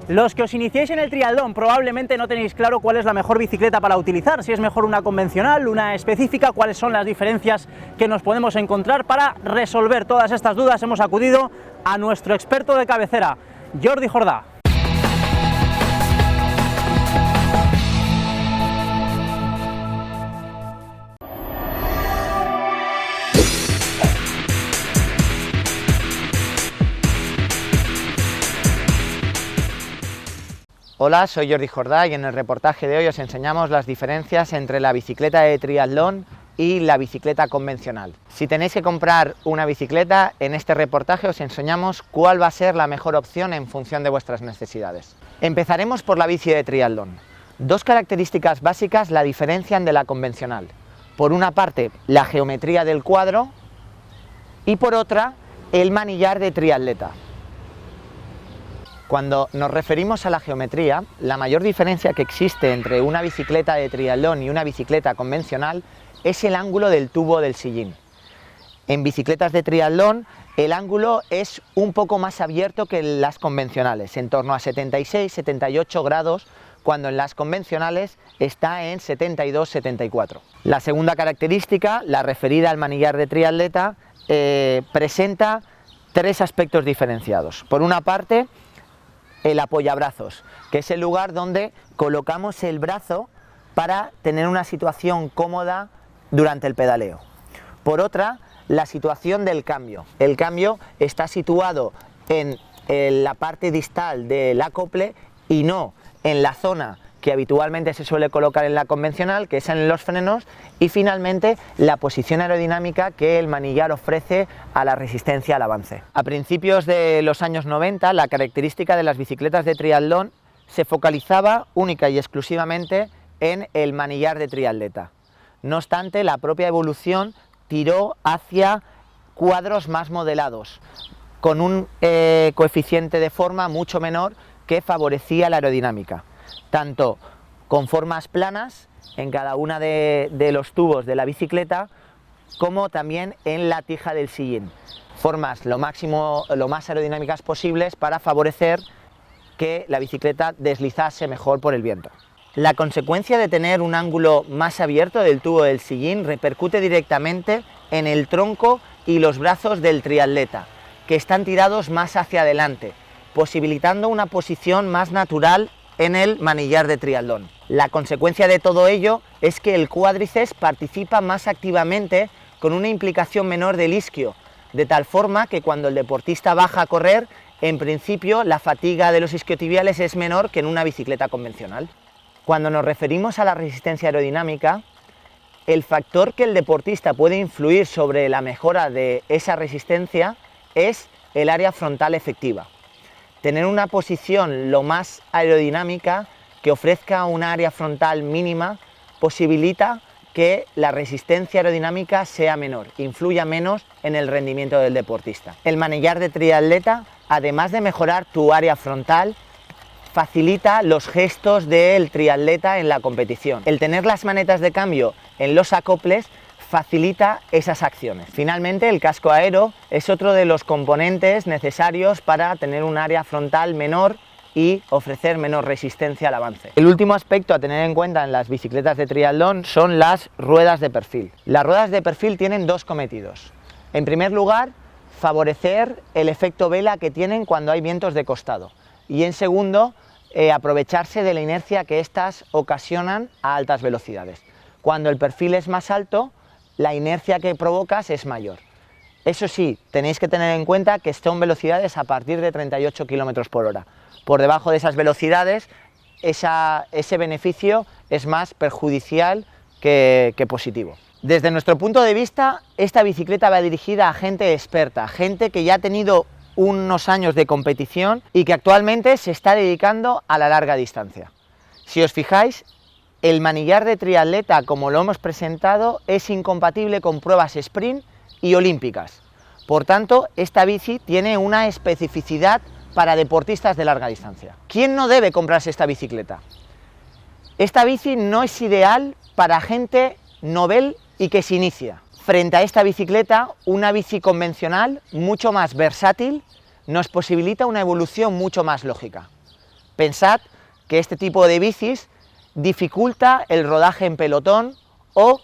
Los que os iniciéis en el triatlón probablemente no tenéis claro cuál es la mejor bicicleta para utilizar, si es mejor una convencional, una específica, cuáles son las diferencias que nos podemos encontrar. Para resolver todas estas dudas hemos acudido a nuestro experto de cabecera, Jordi Jordà. Hola, soy Jordi Jordà y en el reportaje de hoy os enseñamos las diferencias entre la bicicleta de triatlón y la bicicleta convencional. Si tenéis que comprar una bicicleta, en este reportaje os enseñamos cuál va a ser la mejor opción en función de vuestras necesidades. Empezaremos por la bici de triatlón. Dos características básicas la diferencian de la convencional. Por una parte, la geometría del cuadro y por otra, el manillar de triatleta. Cuando nos referimos a la geometría, la mayor diferencia que existe entre una bicicleta de triatlón y una bicicleta convencional es el ángulo del tubo del sillín. En bicicletas de triatlón el ángulo es un poco más abierto que en las convencionales, en torno a 76-78 grados, cuando en las convencionales está en 72-74. La segunda característica, la referida al manillar de triatleta, presenta tres aspectos diferenciados. Por una parte, el apoyabrazos, que es el lugar donde colocamos el brazo para tener una situación cómoda durante el pedaleo. Por otra, la situación del cambio. El cambio está situado en la parte distal del acople y no en la zona que habitualmente se suele colocar en la convencional, que es en los frenos, y finalmente la posición aerodinámica que el manillar ofrece a la resistencia al avance. A principios de los años 90, la característica de las bicicletas de triatlón se focalizaba única y exclusivamente en el manillar de triatleta. No obstante, la propia evolución tiró hacia cuadros más modelados, con un coeficiente de forma mucho menor que favorecía la aerodinámica, tanto con formas planas en cada una de los tubos de la bicicleta, como también en la tija del sillín. Formas lo más aerodinámicas posibles para favorecer que la bicicleta deslizase mejor por el viento. La consecuencia de tener un ángulo más abierto del tubo del sillín repercute directamente en el tronco y los brazos del triatleta, que están tirados más hacia adelante, posibilitando una posición más natural en el manillar de triatlón. La consecuencia de todo ello es que el cuádriceps participa más activamente con una implicación menor del isquio, de tal forma que cuando el deportista baja a correr, en principio la fatiga de los isquiotibiales es menor que en una bicicleta convencional. Cuando nos referimos a la resistencia aerodinámica, el factor que el deportista puede influir sobre la mejora de esa resistencia es el área frontal efectiva. Tener una posición lo más aerodinámica, que ofrezca una área frontal mínima, posibilita que la resistencia aerodinámica sea menor, influya menos en el rendimiento del deportista. El manillar de triatleta, además de mejorar tu área frontal, facilita los gestos del triatleta en la competición. El tener las manetas de cambio en los acoples facilita esas acciones. Finalmente, el casco aero es otro de los componentes necesarios para tener un área frontal menor y ofrecer menor resistencia al avance. El último aspecto a tener en cuenta en las bicicletas de triatlón son las ruedas de perfil. Las ruedas de perfil tienen dos cometidos. En primer lugar, favorecer el efecto vela que tienen cuando hay vientos de costado. Y en segundo, aprovecharse de la inercia que éstas ocasionan a altas velocidades. Cuando el perfil es más alto, la inercia que provocas es mayor. Eso sí, tenéis que tener en cuenta que son velocidades a partir de 38 km por hora. Por debajo de esas velocidades, ese beneficio es más perjudicial que positivo. Desde nuestro punto de vista, esta bicicleta va dirigida a gente experta, gente que ya ha tenido unos años de competición y que actualmente se está dedicando a la larga distancia. Si os fijáis, el manillar de triatleta, como lo hemos presentado, es incompatible con pruebas sprint y olímpicas. Por tanto, esta bici tiene una especificidad para deportistas de larga distancia. ¿Quién no debe comprarse esta bicicleta? Esta bici no es ideal para gente novel y que se inicia. Frente a esta bicicleta, una bici convencional, mucho más versátil, nos posibilita una evolución mucho más lógica. Pensad que este tipo de bicis dificulta el rodaje en pelotón o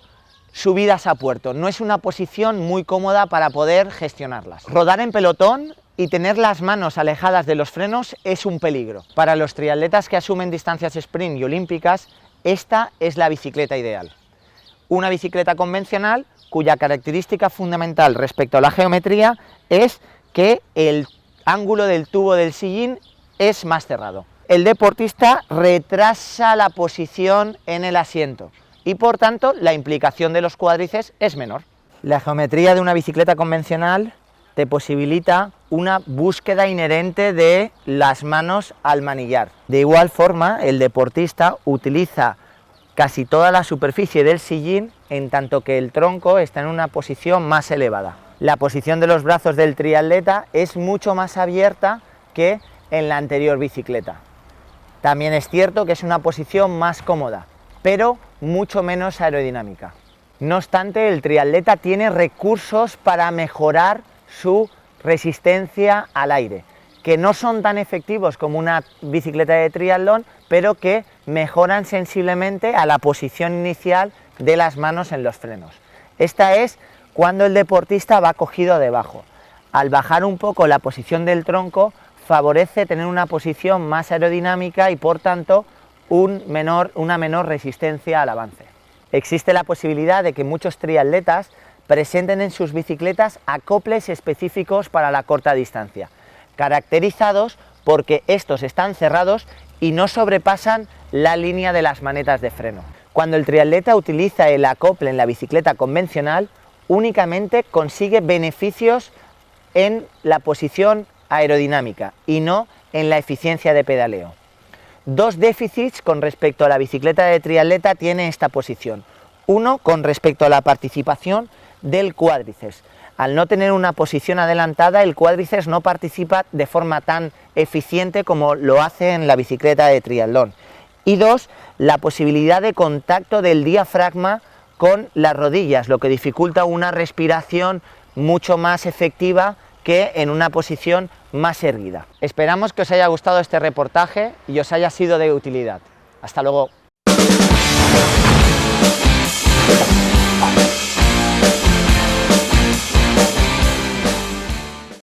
subidas a puerto. No es una posición muy cómoda para poder gestionarlas. Rodar en pelotón y tener las manos alejadas de los frenos es un peligro. Para los triatletas que asumen distancias sprint y olímpicas, esta es la bicicleta ideal. Una bicicleta convencional cuya característica fundamental respecto a la geometría es que el ángulo del tubo del sillín es más cerrado. El deportista retrasa la posición en el asiento y por tanto la implicación de los cuádriceps es menor. La geometría de una bicicleta convencional te posibilita una búsqueda inherente de las manos al manillar. De igual forma, el deportista utiliza casi toda la superficie del sillín, en tanto que el tronco está en una posición más elevada. La posición de los brazos del triatleta es mucho más abierta que en la anterior bicicleta. También es cierto que es una posición más cómoda, pero mucho menos aerodinámica. No obstante, el triatleta tiene recursos para mejorar su resistencia al aire, que no son tan efectivos como una bicicleta de triatlón, pero que mejoran sensiblemente a la posición inicial de las manos en los frenos. Esta es cuando el deportista va cogido debajo. Al bajar un poco la posición del tronco, favorece tener una posición más aerodinámica y por tanto una menor resistencia al avance. Existe la posibilidad de que muchos triatletas presenten en sus bicicletas acoples específicos para la corta distancia, caracterizados porque estos están cerrados y no sobrepasan la línea de las manetas de freno. Cuando el triatleta utiliza el acople en la bicicleta convencional, únicamente consigue beneficios en la posición aerodinámica y no en la eficiencia de pedaleo. Dos déficits con respecto a la bicicleta de triatleta tiene esta posición. Uno, con respecto a la participación del cuádriceps. Al no tener una posición adelantada, el cuádriceps no participa de forma tan eficiente como lo hace en la bicicleta de triatlón. Y dos, la posibilidad de contacto del diafragma con las rodillas, lo que dificulta una respiración mucho más efectiva que en una posición más erguida. Esperamos que os haya gustado este reportaje y os haya sido de utilidad. Hasta luego.